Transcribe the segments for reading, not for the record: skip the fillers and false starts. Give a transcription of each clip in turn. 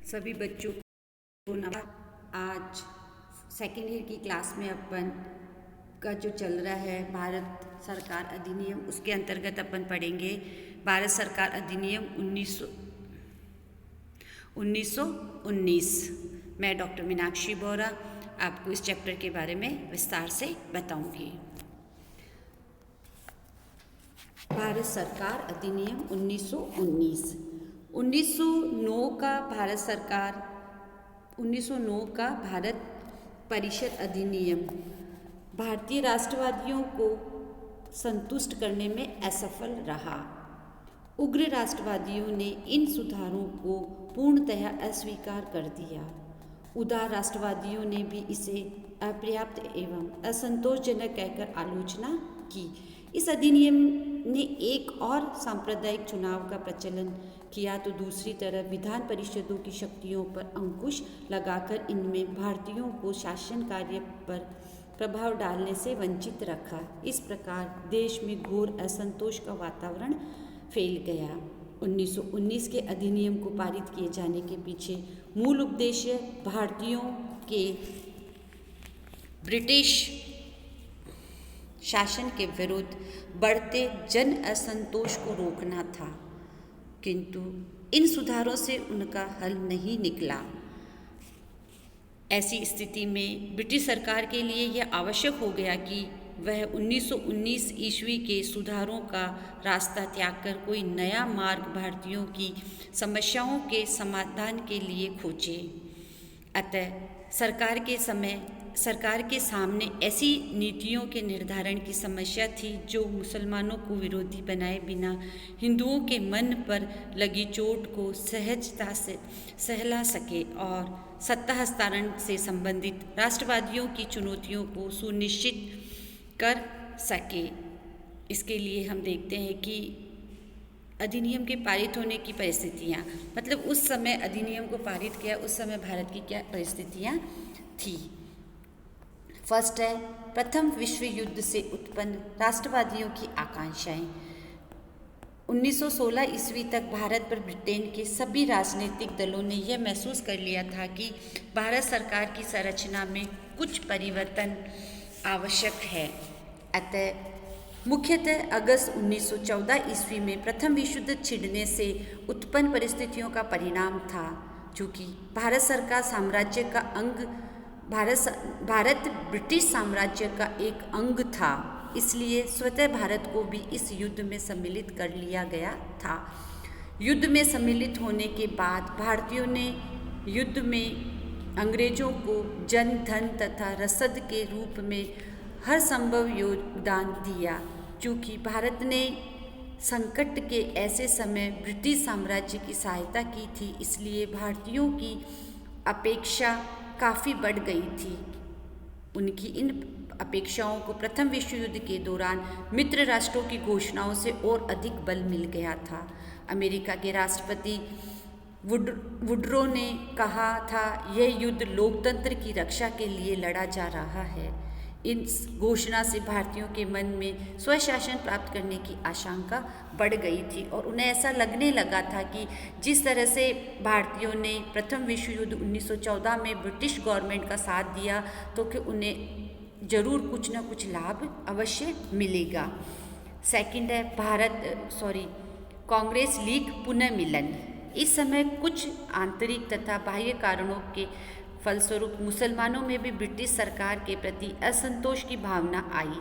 सभी बच्चों को नमस्कार। आज सेकेंड ईयर की क्लास में अपन का जो चल रहा है भारत सरकार अधिनियम, उसके अंतर्गत अपन पढ़ेंगे भारत सरकार अधिनियम 1919। मैं डॉक्टर मीनाक्षी बोरा आपको इस चैप्टर के बारे में विस्तार से बताऊंगी। भारत सरकार अधिनियम 1919। 1909 का भारत परिषद अधिनियम भारतीय राष्ट्रवादियों को संतुष्ट करने में असफल रहा। उग्र राष्ट्रवादियों ने इन सुधारों को पूर्णतः अस्वीकार कर दिया। उदार राष्ट्रवादियों ने भी इसे अपर्याप्त एवं असंतोषजनक कहकर आलोचना की। इस अधिनियम ने एक और सांप्रदायिक चुनाव का प्रचलन किया तो दूसरी तरफ विधान परिषदों की शक्तियों पर अंकुश लगाकर इनमें भारतीयों को शासन कार्य पर प्रभाव डालने से वंचित रखा। इस प्रकार देश में घोर असंतोष का वातावरण फैल गया। 1919 के अधिनियम को पारित किए जाने के पीछे मूल उद्देश्य भारतीयों के ब्रिटिश शासन के विरुद्ध बढ़ते जन असंतोष को रोकना था, किंतु इन सुधारों से उनका हल नहीं निकला। ऐसी स्थिति में ब्रिटिश सरकार के लिए यह आवश्यक हो गया कि वह 1919 ईस्वी के सुधारों का रास्ता त्याग कर कोई नया मार्ग भारतीयों की समस्याओं के समाधान के लिए खोजे। अतः सरकार के सामने ऐसी नीतियों के निर्धारण की समस्या थी जो मुसलमानों को विरोधी बनाए बिना हिंदुओं के मन पर लगी चोट को सहजता से सहला सके और सत्ता हस्तांतरण से संबंधित राष्ट्रवादियों की चुनौतियों को सुनिश्चित कर सके। इसके लिए हम देखते हैं कि अधिनियम के पारित होने की परिस्थितियाँ, मतलब उस समय अधिनियम को पारित किया, उस समय भारत की क्या परिस्थितियाँ थी। फर्स्ट है प्रथम विश्व युद्ध से उत्पन्न राष्ट्रवादियों की आकांक्षाएं। 1916 ईस्वी तक भारत पर ब्रिटेन के सभी राजनीतिक दलों ने यह महसूस कर लिया था कि भारत सरकार की संरचना में कुछ परिवर्तन आवश्यक है। अतः मुख्यतः अगस्त 1914 ईस्वी में प्रथम विश्व युद्ध छिड़ने से उत्पन्न परिस्थितियों का परिणाम था। चूँकि भारत ब्रिटिश साम्राज्य का एक अंग था, इसलिए स्वतः भारत को भी इस युद्ध में सम्मिलित कर लिया गया था। युद्ध में सम्मिलित होने के बाद भारतीयों ने युद्ध में अंग्रेजों को जन धन तथा रसद के रूप में हर संभव योगदान दिया। चूँकि भारत ने संकट के ऐसे समय ब्रिटिश साम्राज्य की सहायता की थी, इसलिए भारतीयों की अपेक्षा काफ़ी बढ़ गई थी। उनकी इन अपेक्षाओं को प्रथम विश्व युद्ध के दौरान मित्र राष्ट्रों की घोषणाओं से और अधिक बल मिल गया था। अमेरिका के राष्ट्रपति वुडरो ने कहा था, यह युद्ध लोकतंत्र की रक्षा के लिए लड़ा जा रहा है। इस घोषणा से भारतीयों के मन में स्वशासन प्राप्त करने की आशंका बढ़ गई थी और उन्हें ऐसा लगने लगा था कि जिस तरह से भारतीयों ने प्रथम विश्व युद्ध 1914 में ब्रिटिश गवर्नमेंट का साथ दिया तो कि उन्हें जरूर कुछ न कुछ लाभ अवश्य मिलेगा। सेकंड है कांग्रेस लीग पुनर्मिलन। इस समय कुछ आंतरिक तथा बाह्य कारणों के फलस्वरूप मुसलमानों में भी ब्रिटिश सरकार के प्रति असंतोष की भावना आई।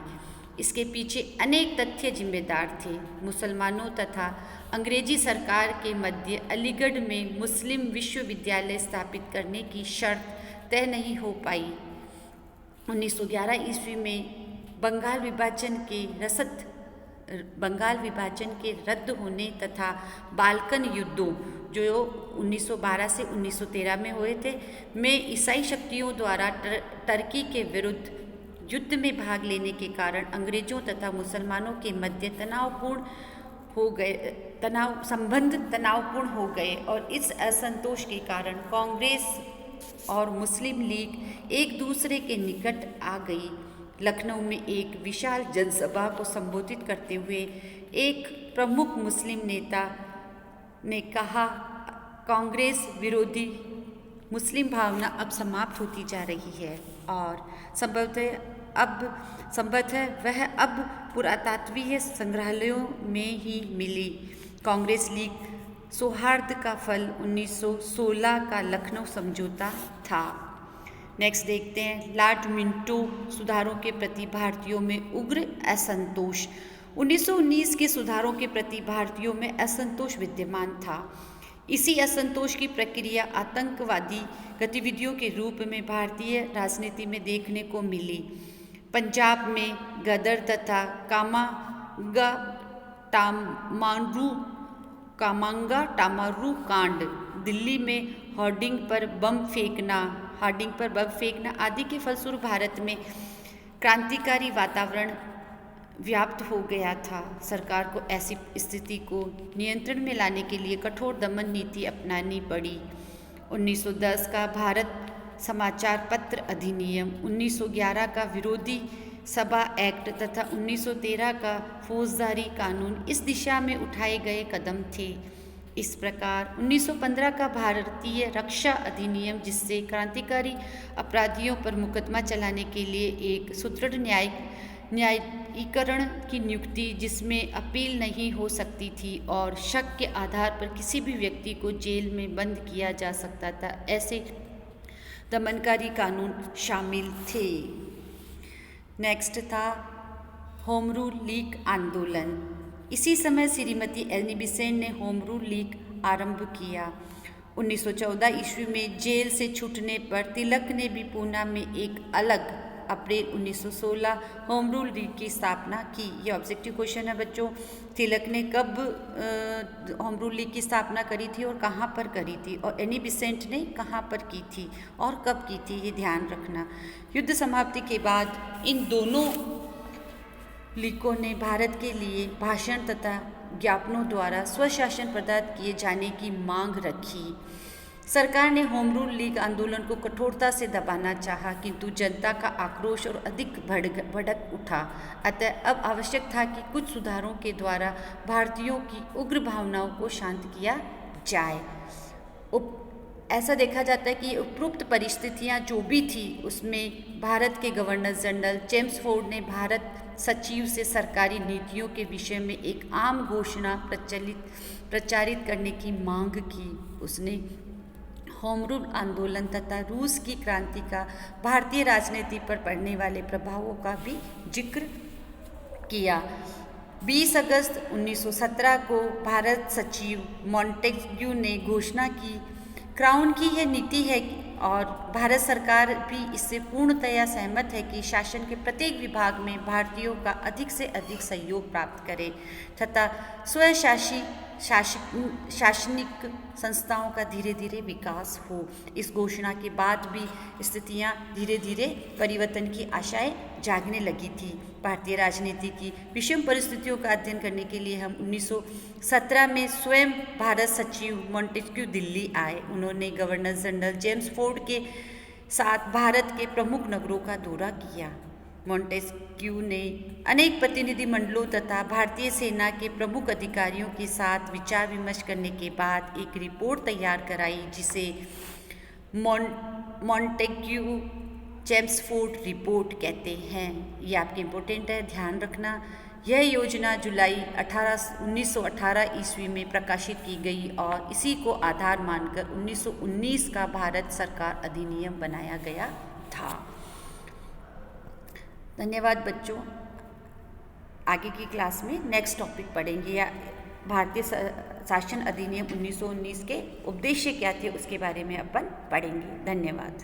इसके पीछे अनेक तथ्य जिम्मेदार थे। मुसलमानों तथा अंग्रेजी सरकार के मध्य अलीगढ़ में मुस्लिम विश्वविद्यालय स्थापित करने की शर्त तय नहीं हो पाई। 1911 ईस्वी में बंगाल विभाजन के रद्द होने तथा बाल्कन युद्धों जो 1912 से 1913 में हुए थे में ईसाई शक्तियों द्वारा टर्की के विरुद्ध युद्ध में भाग लेने के कारण अंग्रेजों तथा मुसलमानों के मध्य तनावपूर्ण हो गए और इस असंतोष के कारण कांग्रेस और मुस्लिम लीग एक दूसरे के निकट आ गई। लखनऊ में एक विशाल जनसभा को संबोधित करते हुए एक प्रमुख मुस्लिम नेता ने कहा, कांग्रेस विरोधी मुस्लिम भावना अब समाप्त होती जा रही है और संभवतः वह अब पुरातात्वीय संग्रहालयों में ही मिली। कांग्रेस लीग सौहार्द का फल 1916 का लखनऊ समझौता था। नेक्स्ट देखते हैं, लॉर्ड मिंटो सुधारों के प्रति भारतीयों में उग्र असंतोष। 1919 के सुधारों के प्रति भारतीयों में असंतोष विद्यमान था। इसी असंतोष की प्रक्रिया आतंकवादी गतिविधियों के रूप में भारतीय राजनीति में देखने को मिली। पंजाब में गदर तथा कामांगा टामारू कांड, दिल्ली में होर्डिंग पर बम फेंकना आदि के फलस्वरूप भारत में क्रांतिकारी वातावरण व्याप्त हो गया था। सरकार को ऐसी स्थिति को नियंत्रण में लाने के लिए कठोर दमन नीति अपनानी पड़ी। 1910 का भारत समाचार पत्र अधिनियम, 1911 का विरोधी सभा एक्ट तथा 1913 का फौजदारी कानून इस दिशा में उठाए गए कदम थे। इस प्रकार 1915 का भारतीय रक्षा अधिनियम, जिससे क्रांतिकारी अपराधियों पर मुकदमा चलाने के लिए एक सुदृढ़ न्यायीकरण की नियुक्ति, जिसमें अपील नहीं हो सकती थी और शक के आधार पर किसी भी व्यक्ति को जेल में बंद किया जा सकता था, ऐसे दमनकारी कानून शामिल थे। नेक्स्ट था होम रूल लीग आंदोलन। इसी समय श्रीमती एनी बेसेंट ने होम रूल लीग आरंभ किया। 1914 ईस्वी में जेल से छूटने पर तिलक ने भी पूना में एक अलग अप्रैल 1916 होम रूल लीग की स्थापना की। ये ऑब्जेक्टिव क्वेश्चन है बच्चों। तिलक ने कब होम रूल लीग की स्थापना करी थी और कहाँ पर करी थी, और एनी बेसेंट ने कहाँ पर की थी और कब की थी, ये ध्यान रखना। युद्ध समाप्ति के बाद इन दोनों लीगों ने भारत के लिए भाषण तथा ज्ञापनों द्वारा स्वशासन प्रदान किए जाने की मांग रखी। सरकार ने होम रूल लीग आंदोलन को कठोरता से दबाना चाहा, किंतु जनता का आक्रोश और अधिक भड़क उठा। अतः अब आवश्यक था कि कुछ सुधारों के द्वारा भारतीयों की उग्र भावनाओं को शांत किया जाए। ऐसा देखा जाता है कि उपरोक्त परिस्थितियां जो भी थी, उसमें भारत के गवर्नर जनरल चेम्सफोर्ड ने भारत सचिव से सरकारी नीतियों के विषय में एक आम घोषणा प्रचारित करने की मांग की। उसने होम रूल आंदोलन तथा रूस की क्रांति का भारतीय राजनीति पर पड़ने वाले प्रभावों का भी जिक्र किया। 20 अगस्त 1917 को भारत सचिव मॉन्टेग्यू ने घोषणा की, क्राउन की यह नीति है और भारत सरकार भी इससे पूर्णतया सहमत है कि शासन के प्रत्येक विभाग में भारतीयों का अधिक से अधिक सहयोग प्राप्त करे तथा शासनिक संस्थाओं का धीरे धीरे विकास हो। इस घोषणा के बाद भी स्थितियां धीरे धीरे परिवर्तन की आशाएं जागने लगी थी। भारतीय राजनीति की विषम परिस्थितियों का अध्ययन करने के लिए हम 1917 में स्वयं भारत सचिव मॉन्टेग्यू दिल्ली आए। उन्होंने गवर्नर जनरल चेम्सफोर्ड के साथ भारत के प्रमुख नगरों का दौरा किया। मॉन्टेग्यू ने अनेक प्रतिनिधि मंडलों तथा भारतीय सेना के प्रमुख अधिकारियों के साथ विचार विमर्श करने के बाद एक रिपोर्ट तैयार कराई, जिसे मॉन्टेग्यू चेम्सफोर्ड रिपोर्ट कहते हैं। ये आपके इम्पोर्टेंट है, ध्यान रखना। यह योजना जुलाई 1918 ईस्वी में प्रकाशित की गई और इसी को आधार मानकर 1919 का भारत सरकार अधिनियम बनाया गया था। धन्यवाद बच्चों। आगे की क्लास में नेक्स्ट टॉपिक पढ़ेंगे, या भारतीय शासन अधिनियम 1919 के उद्देश्य क्या थे उसके बारे में अपन पढ़ेंगे। धन्यवाद।